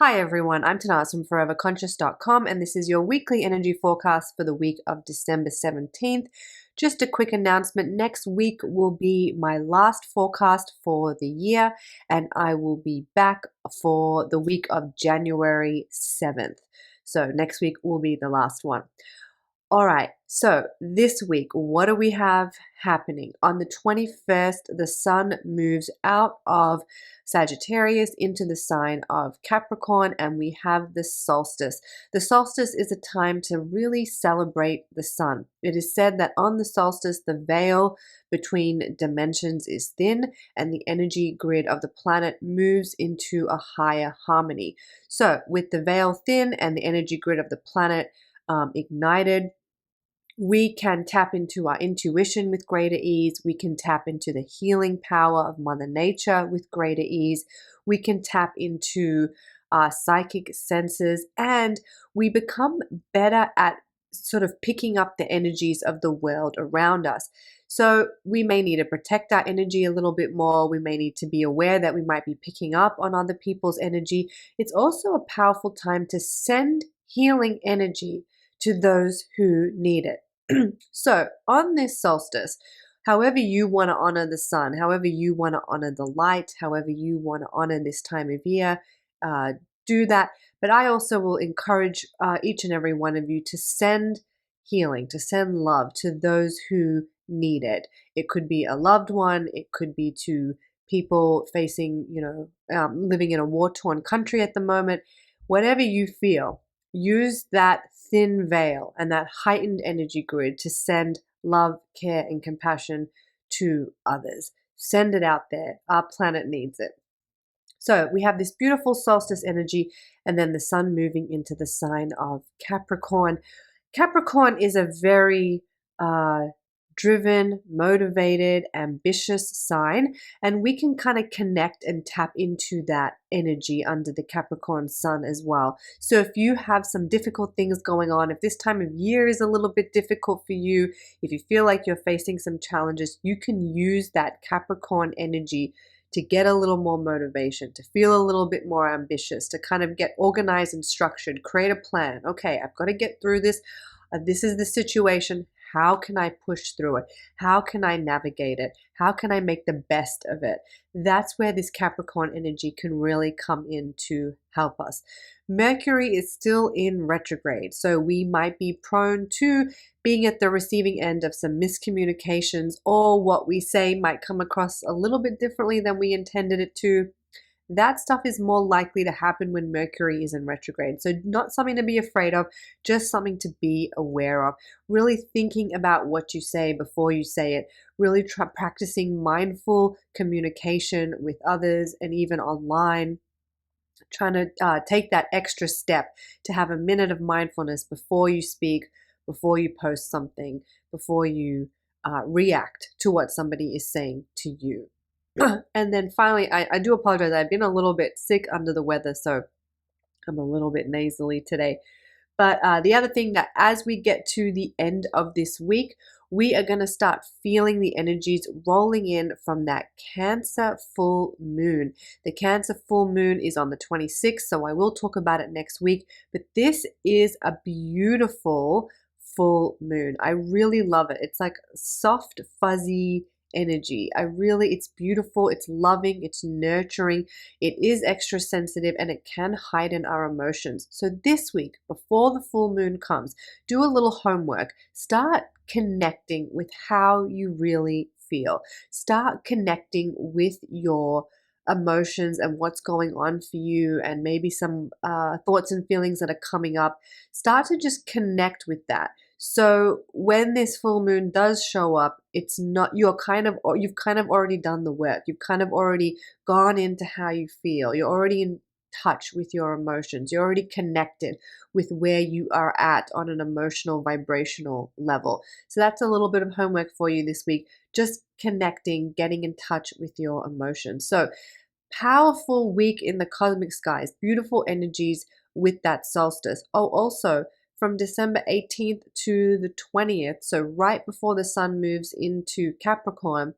Hi everyone, I'm Tanaaz from foreverconscious.com and this is your weekly energy forecast for the week of December 17th. Just a quick announcement, next week will be my last forecast for the year and I will be back for the week of January 7th. So next week will be the last one. All right, so this week, what do we have happening? On the 21st, the sun moves out of Sagittarius into the sign of Capricorn, and we have the solstice. The solstice is a time to really celebrate the sun. It is said that on the solstice, the veil between dimensions is thin, and the energy grid of the planet moves into a higher harmony. So, with the veil thin and the energy grid of the planet ignited, we can tap into our intuition with greater ease. We can tap into the healing power of Mother Nature with greater ease. We can tap into our psychic senses and we become better at sort of picking up the energies of the world around us. So we may need to protect our energy a little bit more. We may need to be aware that we might be picking up on other people's energy. It's also a powerful time to send healing energy to those who need it. So on this solstice, however you want to honor the sun, however you want to honor the light, however you want to honor this time of year, do that. But I also will encourage each and every one of you to send healing, to send love to those who need it. It could be a loved one, it could be to people facing, living in a war-torn country at the moment. Whatever you feel, use that thin veil and that heightened energy grid to send love, care, and compassion to others. Send it out there. Our planet needs it. So we have this beautiful solstice energy and then the sun moving into the sign of Capricorn. Capricorn is a very driven, motivated, ambitious sign, and we can kind of connect and tap into that energy under the Capricorn sun as well. So if you have some difficult things going on, if this time of year is a little bit difficult for you, if you feel like you're facing some challenges, you can use that Capricorn energy to get a little more motivation, to feel a little bit more ambitious, to kind of get organized and structured, create a plan. Okay, I've got to get through this. This is the situation. How can I push through it? How can I navigate it? How can I make the best of it? That's where this Capricorn energy can really come in to help us. Mercury is still in retrograde, so we might be prone to being at the receiving end of some miscommunications, or what we say might come across a little bit differently than we intended it to. That stuff is more likely to happen when Mercury is in retrograde. So not something to be afraid of, just something to be aware of. Really thinking about what you say before you say it. Really practicing mindful communication with others and even online. Trying to take that extra step to have a minute of mindfulness before you speak, before you post something, before you react to what somebody is saying to you. And then finally, I do apologize. I've been a little bit sick under the weather, so I'm a little bit nasally today. But the other thing that as we get to the end of this week, we are going to start feeling the energies rolling in from that Cancer full moon. The Cancer full moon is on the 26th, so I will talk about it next week. But this is a beautiful full moon. I really love it. It's like soft, fuzzy energy. It's beautiful, it's loving, it's nurturing, it is extra sensitive, and it can heighten our emotions. So this week, before the full moon comes, do a little homework. Start connecting with how you really feel. Start connecting with your emotions and what's going on for you, and maybe some thoughts and feelings that are coming up. Start to just connect with that. So when this full moon does show up, it's not, you've kind of already done the work. You've kind of already gone into how you feel. You're already in touch with your emotions. You're already connected with where you are at on an emotional, vibrational level. So that's a little bit of homework for you this week. Just connecting, getting in touch with your emotions. So powerful week in the cosmic skies, beautiful energies with that solstice. Oh, also, from December 18th to the 20th, so right before the sun moves into Capricorn,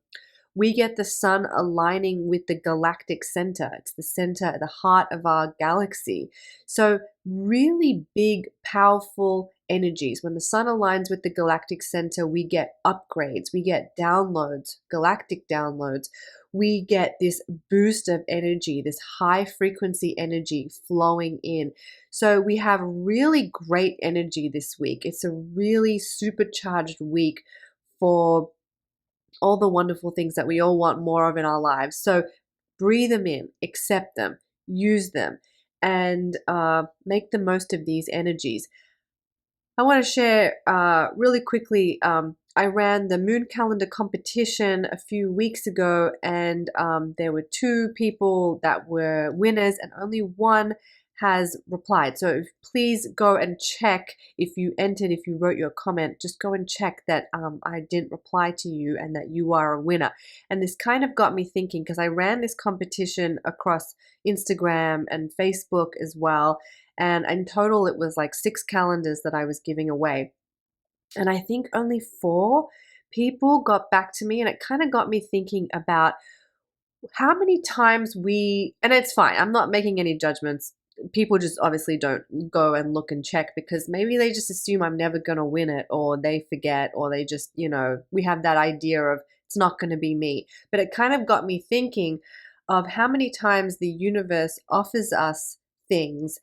We get the sun aligning with the galactic center. It's the center, the heart of our galaxy. So really big, powerful energies. When the sun aligns with the galactic center, we get upgrades, we get downloads, galactic downloads. We get this boost of energy, this high frequency energy flowing in. So we have really great energy this week. It's a really supercharged week for all the wonderful things that we all want more of in our lives. So breathe them in, accept them, use them, and make the most of these energies. I want to share really quickly. I ran the moon calendar competition a few weeks ago, and there were 2 people that were winners, and only one has replied. So please go and check if you entered, if you wrote your comment, just go and check that I didn't reply to you and that you are a winner. And this kind of got me thinking, because I ran this competition across Instagram and Facebook as well. And in total, it was like 6 calendars that I was giving away. And I think only 4 people got back to me. And it kind of got me thinking about how many times and it's fine, I'm not making any judgments. People just obviously don't go and look and check because maybe they just assume I'm never going to win it, or they forget, or they just, we have that idea of it's not going to be me. But it kind of got me thinking of how many times the universe offers us things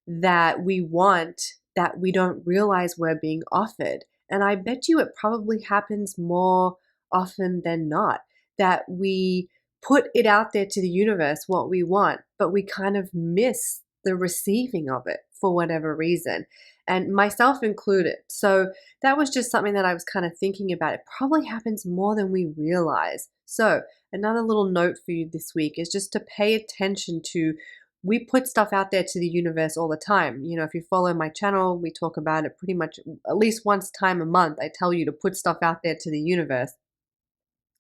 that we want that we don't realize we're being offered. And I bet you it probably happens more often than not that we put it out there to the universe what we want, but we kind of miss the receiving of it for whatever reason, and myself included. So that was just something that I was kind of thinking about. It probably happens more than we realize. So another little note for you this week is just to pay attention to, we put stuff out there to the universe all the time. If you follow my channel, we talk about it pretty much at least once time a month. I tell you to put stuff out there to the universe.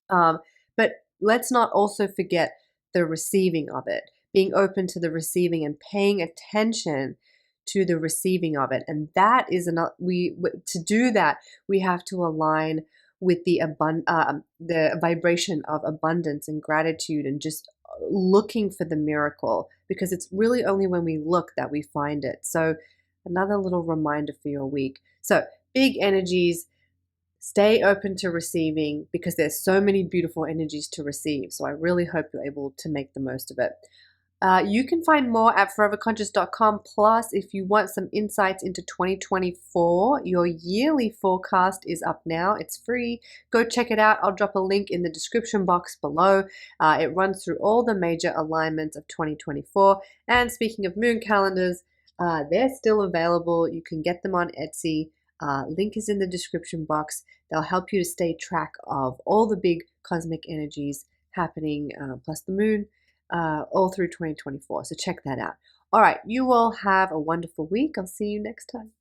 But let's not also forget the receiving of it, being open to the receiving and paying attention to the receiving of it. And that is to do that, we have to align with the vibration of abundance and gratitude, and just looking for the miracle, because it's really only when we look that we find it. So another little reminder for your week. So big energies. Stay open to receiving, because there's so many beautiful energies to receive. So I really hope you're able to make the most of it. You can find more at foreverconscious.com. Plus, if you want some insights into 2024, your yearly forecast is up now. It's free. Go check it out. I'll drop a link in the description box below. It runs through all the major alignments of 2024. And speaking of moon calendars, they're still available. You can get them on Etsy. Link is in the description box. They'll help you to stay track of all the big cosmic energies happening, plus the moon, all through 2024. So check that out. All right, you all have a wonderful week. I'll see you next time.